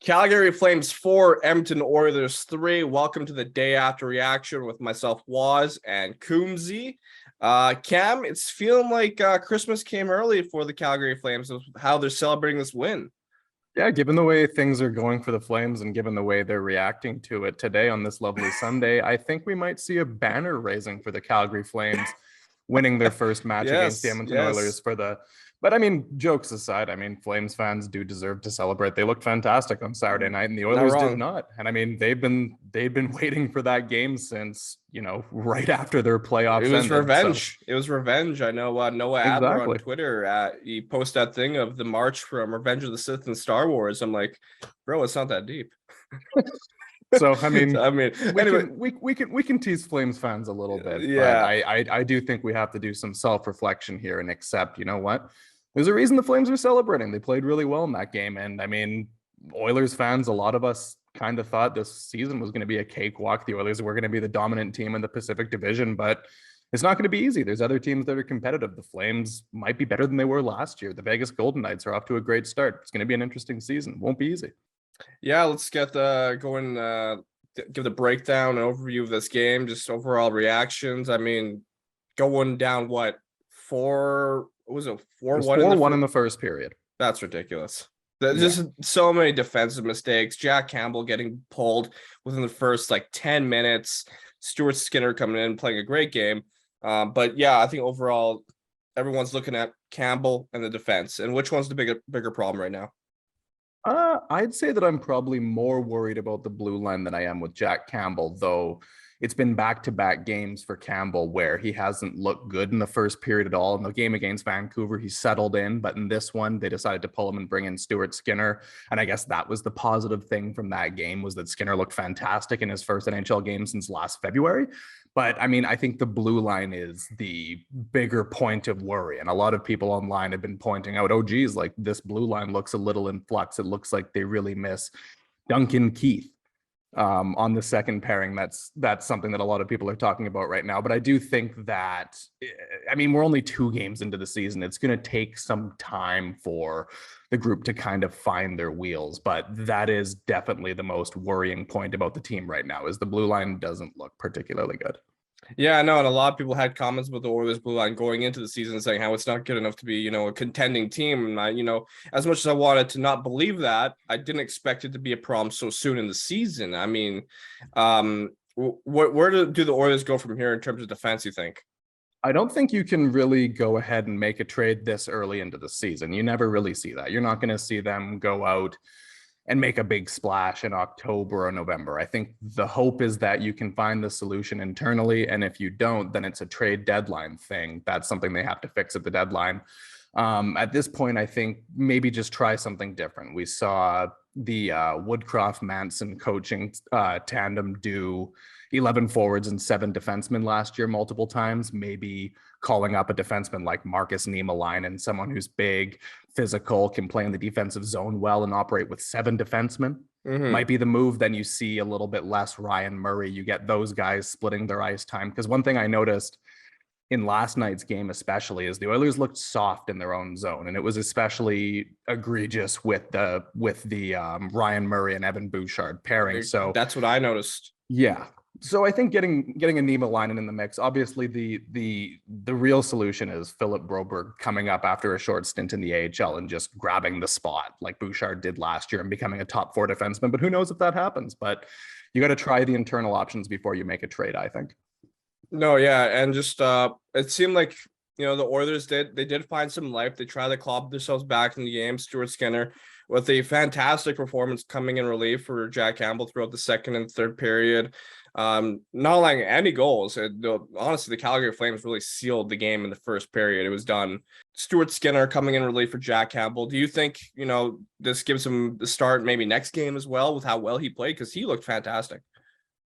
Calgary Flames 4, Edmonton Oilers 3. Welcome to the day after reaction with myself, Waz, and Coombsy. Cam, it's feeling like Christmas came early for the Calgary Flames, how they're celebrating this win. Yeah, given the way things are going for the Flames and given the way they're reacting to it today on this lovely Sunday, I think we might see a banner raising for the Calgary Flames winning their first match against the Edmonton Oilers for the. But I mean, jokes aside, I mean, Flames fans do deserve to celebrate. They looked fantastic on Saturday night, and the Oilers did not. And I mean, they've been waiting for that game since right after their playoffs. It was ended, revenge. So. It was revenge. I know Noah Adler on Twitter. He posted that thing of the march from Revenge of the Sith and Star Wars. I'm like, bro, it's not that deep. So I mean, we can tease Flames fans a little bit. Yeah, but I do think we have to do some self-reflection here and accept, you know what? There's a reason the Flames are celebrating. They played really well in that game, and I mean, Oilers fans, a lot of us kind of thought this season was going to be a cakewalk. The Oilers were going to be the dominant team in the Pacific Division, but it's not going to be easy. There's other teams that are competitive. The Flames might be better than they were last year. The Vegas Golden Knights are off to a great start. It's going to be an interesting season. Won't be easy. Yeah, let's get give the breakdown and overview of this game, just overall reactions. I mean, going down what, 4-1 4-1 in the first period. That's ridiculous. There's so many defensive mistakes. Jack Campbell getting pulled within the first 10 minutes. Stuart Skinner coming in playing a great game. But yeah, I think overall everyone's looking at Campbell and the defense. And which one's the bigger problem right now? I'd say that I'm probably more worried about the blue line than I am with Jack Campbell, though it's been back-to-back games for Campbell where he hasn't looked good in the first period at all. In the game against Vancouver, he settled in, but in this one, they decided to pull him and bring in Stuart Skinner. And I guess that was the positive thing from that game, was that Skinner looked fantastic in his first NHL game since last February. But I mean, I think the blue line is the bigger point of worry. And a lot of people online have been pointing out, oh, geez, this blue line looks a little in flux. It looks like they really miss Duncan Keith on the second pairing. That's something that a lot of people are talking about right now. But I do think that, I mean, we're only 2 games into the season. It's going to take some time for the group to kind of find their wheels. But that is definitely the most worrying point about the team right now, is the blue line doesn't look particularly good. Yeah, I know, and a lot of people had comments about the Oilers blue line going into the season saying how it's not good enough to be, a contending team. And as much as I wanted to not believe that, I didn't expect it to be a problem so soon in the season. I mean, where do the Oilers go from here in terms of defense, you think? I don't think you can really go ahead and make a trade this early into the season. You never really see that. You're not going to see them go out and make a big splash in October or November. I think the hope is that you can find the solution internally. And if you don't, then it's a trade deadline thing. That's something they have to fix at the deadline. At this point, I think maybe just try something different. We saw the Woodcroft-Manson coaching tandem do 11 forwards and 7 defensemen last year multiple times. Maybe calling up a defenseman like Marcus Niemelainen, someone who's big, physical, can play in the defensive zone well and operate with 7 defensemen. Might be the move. Then you see a little bit less Ryan Murray. You get those guys splitting their ice time. Because one thing I noticed in last night's game especially is the Oilers looked soft in their own zone, and it was especially egregious with the Ryan Murray and Evan Bouchard pairing. So that's what I noticed. Yeah. So I think getting a Niemelainen in the mix. Obviously, the real solution is Philip Broberg coming up after a short stint in the AHL and just grabbing the spot like Bouchard did last year and becoming a top 4 defenseman. But who knows if that happens? But you got to try the internal options before you make a trade, I think. No, yeah, and just it seemed like the Oilers did find some life. They tried to claw themselves back in the game. Stuart Skinner with a fantastic performance coming in relief for Jack Campbell throughout the second and third period. Not allowing any goals. Honestly, the Calgary Flames really sealed the game in the first period. It was done. Stuart Skinner coming in relief for Jack Campbell. Do you think, this gives him the start maybe next game as well with how well he played? Because he looked fantastic.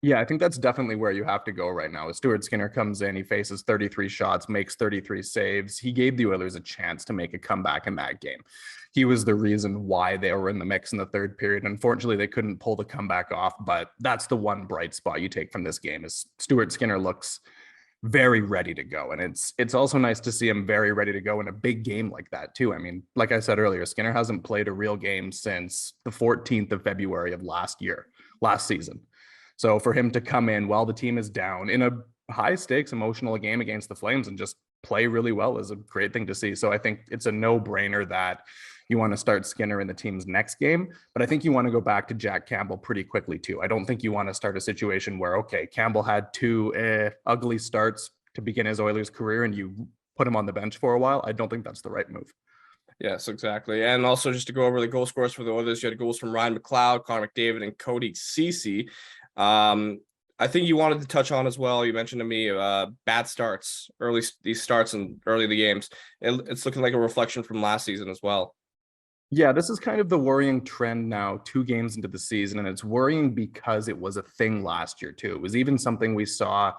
Yeah, I think that's definitely where you have to go right now. Stuart Skinner comes in, he faces 33 shots, makes 33 saves. He gave the Oilers a chance to make a comeback in that game. He was the reason why they were in the mix in the third period. Unfortunately, they couldn't pull the comeback off, but that's the one bright spot you take from this game is Stuart Skinner looks very ready to go. And it's also nice to see him very ready to go in a big game like that too. I mean, like I said earlier, Skinner hasn't played a real game since the 14th of February of last season. So for him to come in while the team is down in a high stakes emotional game against the Flames and just play really well is a great thing to see. So I think it's a no-brainer that you want to start Skinner in the team's next game, but I think you want to go back to Jack Campbell pretty quickly too. I don't think you want to start a situation where, okay, Campbell had two ugly starts to begin his Oilers career and you put him on the bench for a while. I don't think that's the right move. Yes, exactly. And also just to go over the goal scorers for the Oilers, you had goals from Ryan McLeod, Connor McDavid, and Cody Ceci. I think you wanted to touch on as well. You mentioned to me bad starts, these starts and early the games. It's looking like a reflection from last season as well. Yeah, this is kind of the worrying trend now, 2 games into the season, and it's worrying because it was a thing last year too. It was even something we saw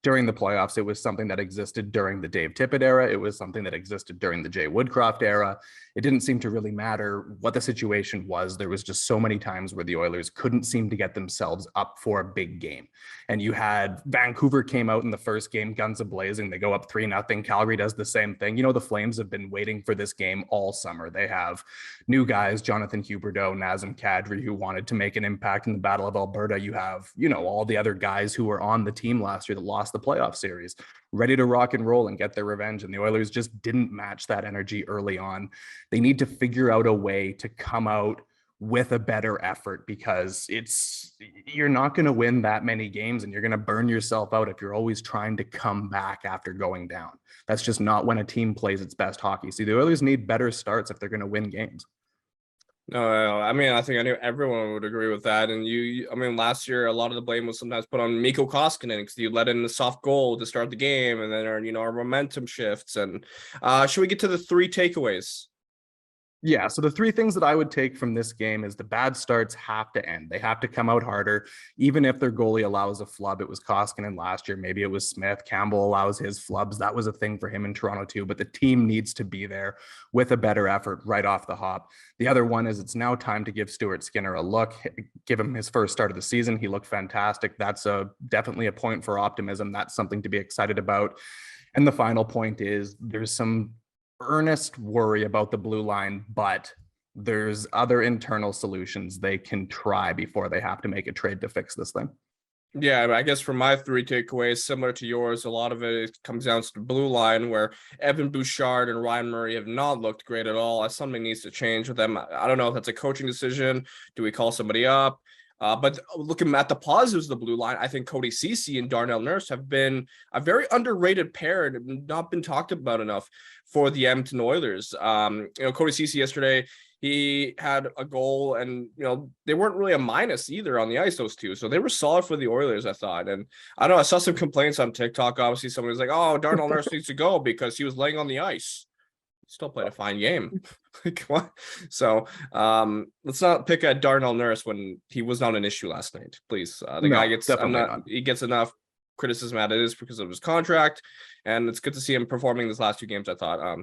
during the playoffs. It was something that existed during the Dave Tippett era. It was something that existed during the Jay Woodcroft era. It didn't seem to really matter what the situation was. There was just so many times where the Oilers couldn't seem to get themselves up for a big game. And you had Vancouver came out in the first game, guns a-blazing. They go up 3-0. Calgary does the same thing. You know, the Flames have been waiting for this game all summer. They have new guys, Jonathan Huberdeau, Nazem Kadri, who wanted to make an impact in the Battle of Alberta. You have, you know, all the other guys who were on the team last year that lost the playoff series, ready to rock and roll and get their revenge. And the Oilers just didn't match that energy early on. They need to figure out a way to come out with a better effort, because you're not going to win that many games and you're going to burn yourself out if you're always trying to come back after going down. That's just not when a team plays its best hockey. See, the Oilers need better starts if they're going to win games. No, I mean, I think I knew everyone would agree with that. And I mean, last year, a lot of the blame was sometimes put on Mikko Koskinen because you let in the soft goal to start the game, and then our momentum shifts. And should we get to the 3 takeaways? Yeah, so the 3 things that I would take from this game is the bad starts have to end. They have to come out harder, even if their goalie allows a flub. It was Koskinen last year. Maybe it was Smith. Campbell allows his flubs. That was a thing for him in Toronto too, but the team needs to be there with a better effort right off the hop. The other one is it's now time to give Stuart Skinner a look, give him his first start of the season. He looked fantastic. That's definitely a point for optimism. That's something to be excited about. And the final point is there's some earnest worry about the blue line, but there's other internal solutions they can try before they have to make a trade to fix this thing. Yeah, I guess for my 3 takeaways, similar to yours, a lot of it comes down to the blue line, where Evan Bouchard and Ryan Murray have not looked great at all. Something needs to change with them. I don't know if that's a coaching decision. Do we call somebody up? But looking at the positives of the blue line, I think Cody Ceci and Darnell Nurse have been a very underrated pair and not been talked about enough for the Edmonton Oilers. Cody Ceci yesterday, he had a goal, and they weren't really a minus either on the ice, those two. So they were solid for the Oilers, I thought. And I don't know, I saw some complaints on TikTok. Obviously, somebody was like, "Oh, Darnell Nurse needs to go because he was laying on the ice." Still played a fine game. So let's not pick at Darnell Nurse when he was not an issue last night, please. Guy gets he gets enough criticism at it is because of his contract, and it's good to see him performing these last 2 games, I thought.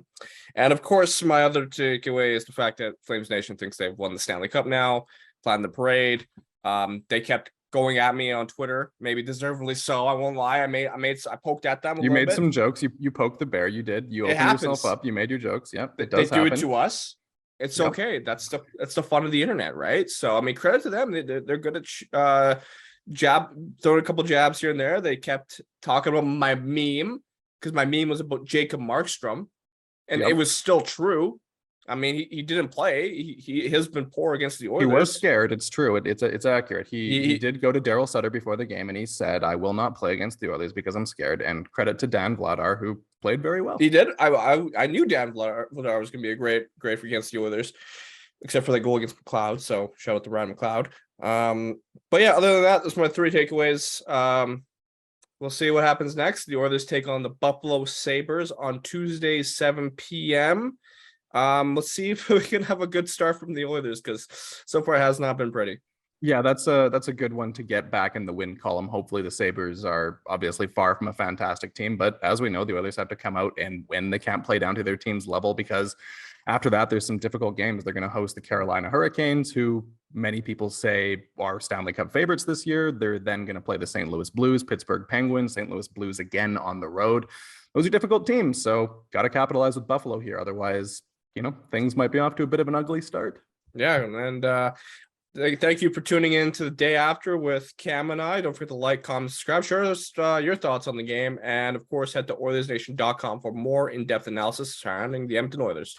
And of course, my other takeaway is the fact that Flames Nation thinks they've won the Stanley Cup now, planned the parade. They kept going at me on Twitter, maybe deservedly so. I won't lie. I poked at them. You made some jokes. You poked the bear. You did. You opened yourself up. You made your jokes. Yep, it does happen. They do it to us. It's okay. That's the fun of the internet, right? So I mean, credit to them. They're good at throwing a couple jabs here and there. They kept talking about my meme because my meme was about Jacob Markstrom, and it was still true. I mean, he didn't play. He has been poor against the Oilers. He was scared. It's true. It's accurate. He did go to Daryl Sutter before the game, and he said, "I will not play against the Oilers because I'm scared." And credit to Dan Vladar, who played very well. He did. I knew Dan Vladar was going to be a great for against the Oilers, except for that goal against McLeod. So shout out to Ryan McLeod. But yeah, other than that, those are my 3 takeaways. We'll see what happens next. The Oilers take on the Buffalo Sabres on Tuesday, 7 p.m. Let's see if we can have a good start from the Oilers, because so far it has not been pretty. Yeah, that's a good one to get back in the win column. Hopefully the Sabres are obviously far from a fantastic team, but as we know, the Oilers have to come out and win. They can't play down to their team's level because After that, there's some difficult games. They're going to host the Carolina Hurricanes, who many people say are Stanley Cup favorites this year. They're then going to play the St. Louis Blues, Pittsburgh Penguins, St. Louis Blues again on the road. Those are difficult teams, so got to capitalize with Buffalo here. Otherwise, things might be off to a bit of an ugly start. Yeah, and thank you for tuning in to the day after with Cam and I. Don't forget to like, comment, subscribe. Share us your thoughts on the game. And of course, head to OilersNation.com for more in-depth analysis surrounding the Edmonton Oilers.